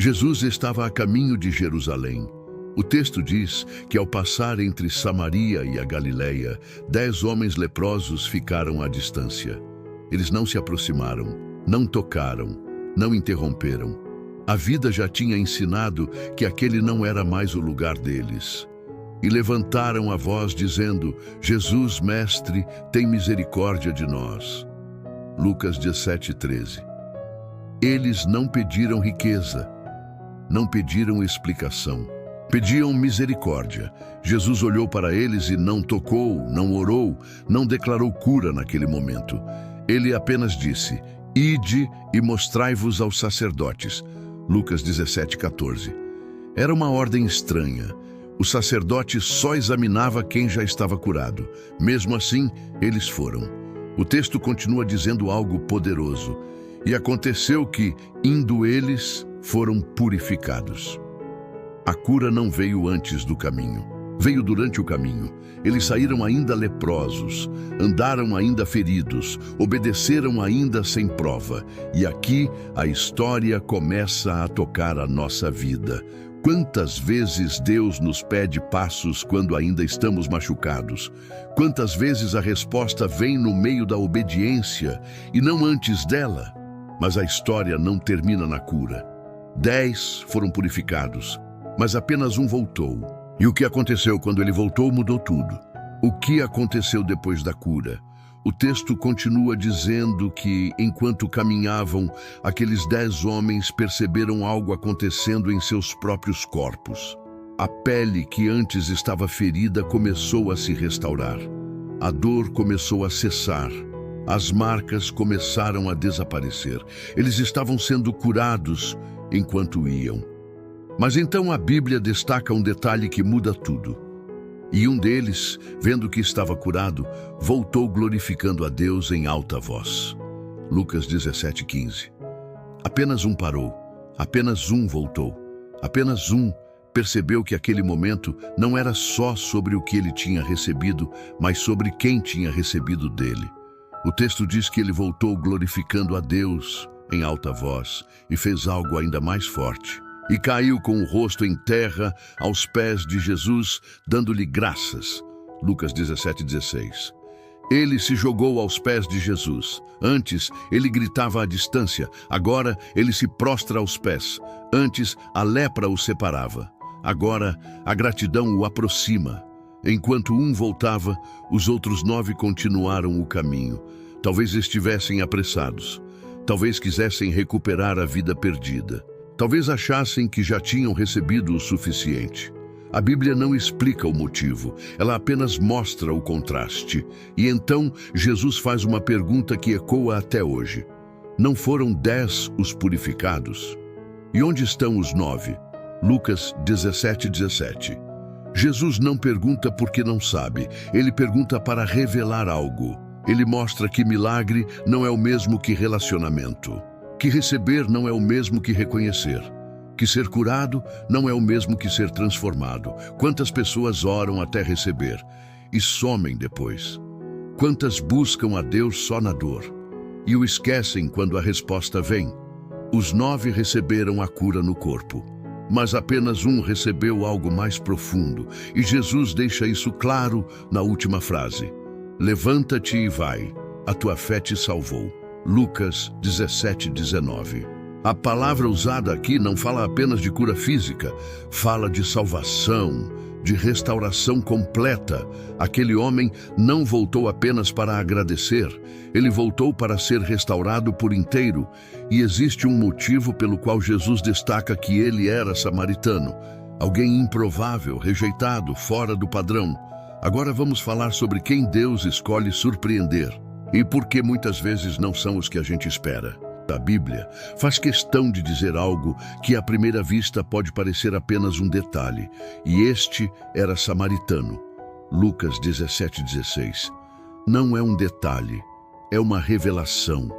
Jesus estava a caminho de Jerusalém. O texto diz que ao passar entre Samaria e a Galileia, 10 homens leprosos ficaram à distância. Eles não se aproximaram, não tocaram, não interromperam. A vida já tinha ensinado que aquele não era mais o lugar deles. E levantaram a voz dizendo: Jesus, Mestre, tem misericórdia de nós. Lucas 17:13. Eles não pediram riqueza, não pediram explicação. Pediam misericórdia. Jesus olhou para eles e não tocou, não orou, não declarou cura naquele momento. Ele apenas disse: Ide e mostrai-vos aos sacerdotes. Lucas 17:14. Era uma ordem estranha. O sacerdote só examinava quem já estava curado. Mesmo assim, eles foram. O texto continua dizendo algo poderoso. E aconteceu que, indo eles, foram purificados. A cura não veio antes do caminho. Veio durante o caminho. Eles saíram ainda leprosos, andaram ainda feridos, obedeceram ainda sem prova. E aqui a história começa a tocar a nossa vida. Quantas vezes Deus nos pede passos quando ainda estamos machucados? Quantas vezes a resposta vem no meio da obediência e não antes dela? Mas a história não termina na cura. 10 foram purificados, mas apenas um voltou. E o que aconteceu quando ele voltou mudou tudo. O que aconteceu depois da cura? O texto continua dizendo que, enquanto caminhavam, aqueles 10 homens perceberam algo acontecendo em seus próprios corpos. A pele que antes estava ferida começou a se restaurar. A dor começou a cessar. As marcas começaram a desaparecer. Eles estavam sendo curados enquanto iam. Mas então a Bíblia destaca um detalhe que muda tudo. E um deles, vendo que estava curado, voltou glorificando a Deus em alta voz. Lucas 17:15. Apenas um parou, apenas um voltou, apenas um percebeu que aquele momento não era só sobre o que ele tinha recebido, mas sobre quem tinha recebido dele. O texto diz que ele voltou glorificando a Deus em alta voz e fez algo ainda mais forte. E caiu com o rosto em terra aos pés de Jesus, dando-lhe graças. Lucas 17:16. Ele se jogou aos pés de Jesus. Antes, ele gritava à distância. Agora, ele se prostra aos pés. Antes, a lepra o separava. Agora, a gratidão o aproxima. Enquanto um voltava, os outros 9 continuaram o caminho. Talvez estivessem apressados. Talvez quisessem recuperar a vida perdida. Talvez achassem que já tinham recebido o suficiente. A Bíblia não explica o motivo, ela apenas mostra o contraste. E então Jesus faz uma pergunta que ecoa até hoje. Não foram 10 os purificados? E onde estão os 9? Lucas 17:17. Jesus não pergunta porque não sabe, ele pergunta para revelar algo. Ele mostra que milagre não é o mesmo que relacionamento. Que receber não é o mesmo que reconhecer. Que ser curado não é o mesmo que ser transformado. Quantas pessoas oram até receber e somem depois? Quantas buscam a Deus só na dor e o esquecem quando a resposta vem? Os 9 receberam a cura no corpo, mas apenas um recebeu algo mais profundo. E Jesus deixa isso claro na última frase. Levanta-te e vai, a tua fé te salvou. Lucas 17:19. A palavra usada aqui não fala apenas de cura física, fala de salvação, de restauração completa. Aquele homem não voltou apenas para agradecer, ele voltou para ser restaurado por inteiro. E existe um motivo pelo qual Jesus destaca que ele era samaritano, alguém improvável, rejeitado, fora do padrão. Agora vamos falar sobre quem Deus escolhe surpreender. E por que muitas vezes não são os que a gente espera. A Bíblia faz questão de dizer algo que à primeira vista pode parecer apenas um detalhe. E este era samaritano. Lucas 17:16. Não é um detalhe, é uma revelação.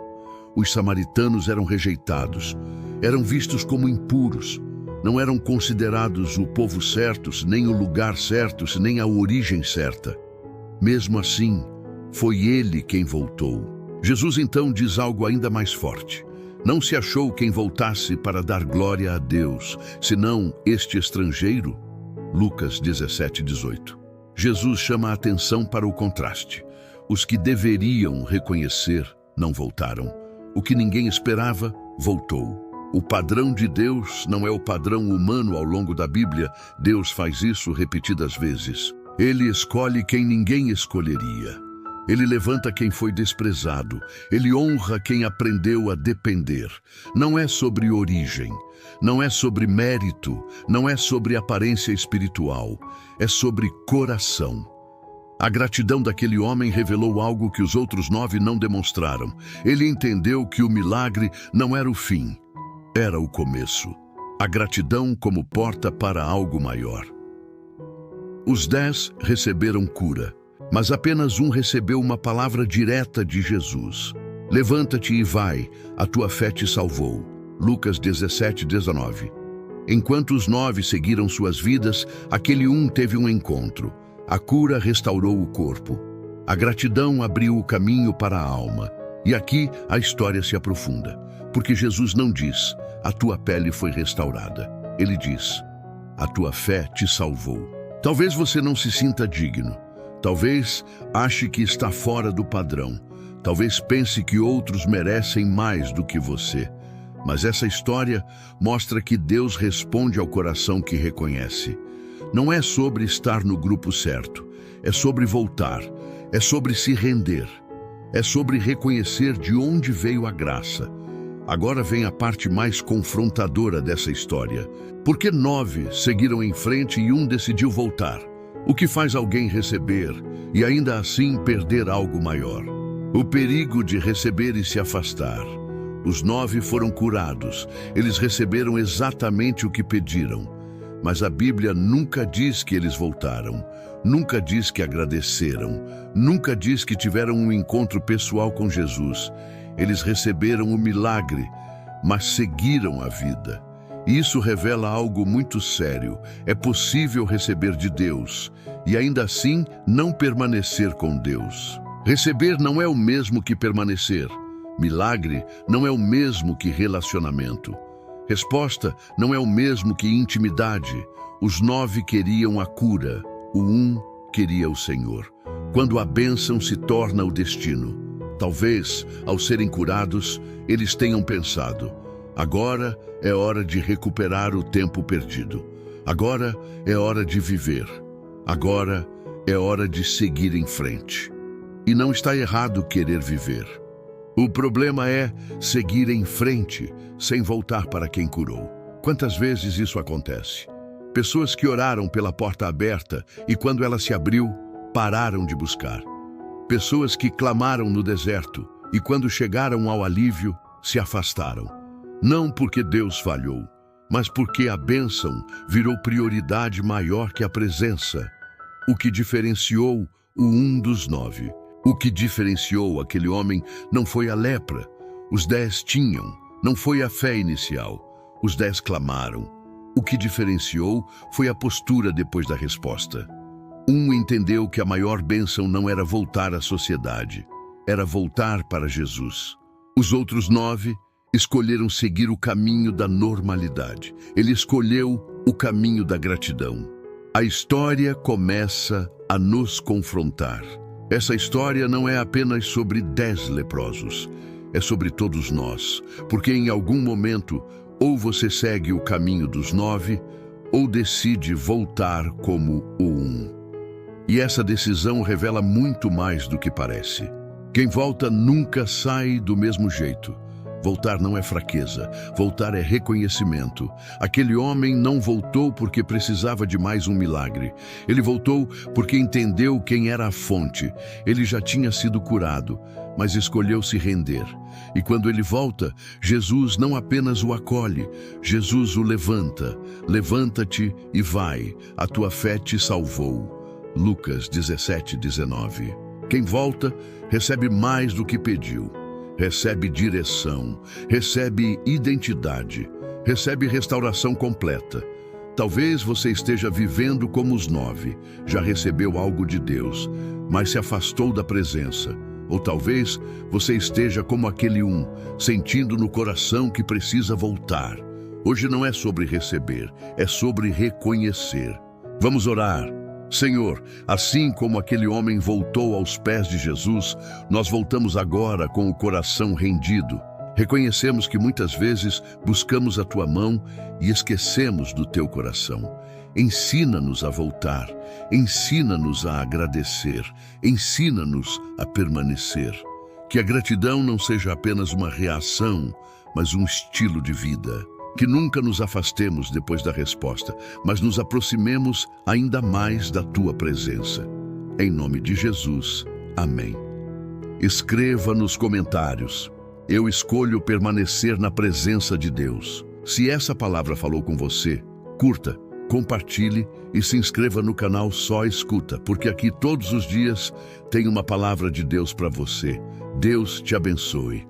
Os samaritanos eram rejeitados, eram vistos como impuros. Não eram considerados o povo certos, nem o lugar certos, nem a origem certa. Mesmo assim, foi ele quem voltou. Jesus então diz algo ainda mais forte. Não se achou quem voltasse para dar glória a Deus, senão este estrangeiro? Lucas 17:18. Jesus chama a atenção para o contraste. Os que deveriam reconhecer não voltaram. O que ninguém esperava, voltou. O padrão de Deus não é o padrão humano ao longo da Bíblia. Deus faz isso repetidas vezes. Ele escolhe quem ninguém escolheria. Ele levanta quem foi desprezado. Ele honra quem aprendeu a depender. Não é sobre origem, não é sobre mérito, não é sobre aparência espiritual. É sobre coração. A gratidão daquele homem revelou algo que os outros 9 não demonstraram. Ele entendeu que o milagre não era o fim, era o começo. A gratidão como porta para algo maior. Os 10 receberam cura, mas apenas um recebeu uma palavra direta de Jesus. Levanta-te e vai, a tua fé te salvou. Lucas 17:19. Enquanto os 9 seguiram suas vidas, aquele um teve um encontro. A cura restaurou o corpo. A gratidão abriu o caminho para a alma. E aqui a história se aprofunda, porque Jesus não diz, a tua pele foi restaurada. Ele diz, a tua fé te salvou. Talvez você não se sinta digno. Talvez ache que está fora do padrão. Talvez pense que outros merecem mais do que você. Mas essa história mostra que Deus responde ao coração que reconhece. Não é sobre estar no grupo certo, é sobre voltar, é sobre se render, é sobre reconhecer de onde veio a graça. Agora vem a parte mais confrontadora dessa história. Por que 9 seguiram em frente e um decidiu voltar? O que faz alguém receber e ainda assim perder algo maior? O perigo de receber e se afastar. Os 9 foram curados, eles receberam exatamente o que pediram. Mas a Bíblia nunca diz que eles voltaram, nunca diz que agradeceram, nunca diz que tiveram um encontro pessoal com Jesus. Eles receberam o milagre, mas seguiram a vida. E isso revela algo muito sério. É possível receber de Deus e ainda assim não permanecer com Deus. Receber não é o mesmo que permanecer. Milagre não é o mesmo que relacionamento. Resposta não é o mesmo que intimidade. Os 9 queriam a cura, o 1 queria o Senhor. Quando a bênção se torna o destino. Talvez, ao serem curados, eles tenham pensado, agora é hora de recuperar o tempo perdido. Agora é hora de viver. Agora é hora de seguir em frente. E não está errado querer viver. O problema é seguir em frente, sem voltar para quem curou. Quantas vezes isso acontece? Pessoas que oraram pela porta aberta e quando ela se abriu, pararam de buscar. Pessoas que clamaram no deserto e quando chegaram ao alívio, se afastaram. Não porque Deus falhou, mas porque a bênção virou prioridade maior que a presença. O que diferenciou o 1 dos 9. O que diferenciou aquele homem não foi a lepra. Os 10 tinham, não foi a fé inicial. Os 10 clamaram. O que diferenciou foi a postura depois da resposta. Um entendeu que a maior bênção não era voltar à sociedade, era voltar para Jesus. Os outros 9 escolheram seguir o caminho da normalidade. Ele escolheu o caminho da gratidão. A história começa a nos confrontar. Essa história não é apenas sobre 10 leprosos, é sobre todos nós, porque em algum momento ou você segue o caminho dos 9 ou decide voltar como o 1. E essa decisão revela muito mais do que parece. Quem volta nunca sai do mesmo jeito. Voltar não é fraqueza, voltar é reconhecimento. Aquele homem não voltou porque precisava de mais um milagre. Ele voltou porque entendeu quem era a fonte. Ele já tinha sido curado, mas escolheu se render. E quando ele volta, Jesus não apenas o acolhe, Jesus o levanta. Levanta-te e vai, a tua fé te salvou. Lucas 17:19. Quem volta recebe mais do que pediu. Recebe direção, recebe identidade, recebe restauração completa. Talvez você esteja vivendo como os 9, já recebeu algo de Deus, mas se afastou da presença. Ou talvez você esteja como aquele sentindo no coração que precisa voltar. Hoje não é sobre receber, é sobre reconhecer. Vamos orar. Senhor, assim como aquele homem voltou aos pés de Jesus, nós voltamos agora com o coração rendido. Reconhecemos que muitas vezes buscamos a Tua mão e esquecemos do Teu coração. Ensina-nos a voltar, ensina-nos a agradecer, ensina-nos a permanecer. Que a gratidão não seja apenas uma reação, mas um estilo de vida. Que nunca nos afastemos depois da resposta, mas nos aproximemos ainda mais da Tua presença. Em nome de Jesus, amém. Escreva nos comentários: eu escolho permanecer na presença de Deus. Se essa palavra falou com você, curta, compartilhe e se inscreva no canal Só Escuta, porque aqui todos os dias tem uma palavra de Deus para você. Deus te abençoe.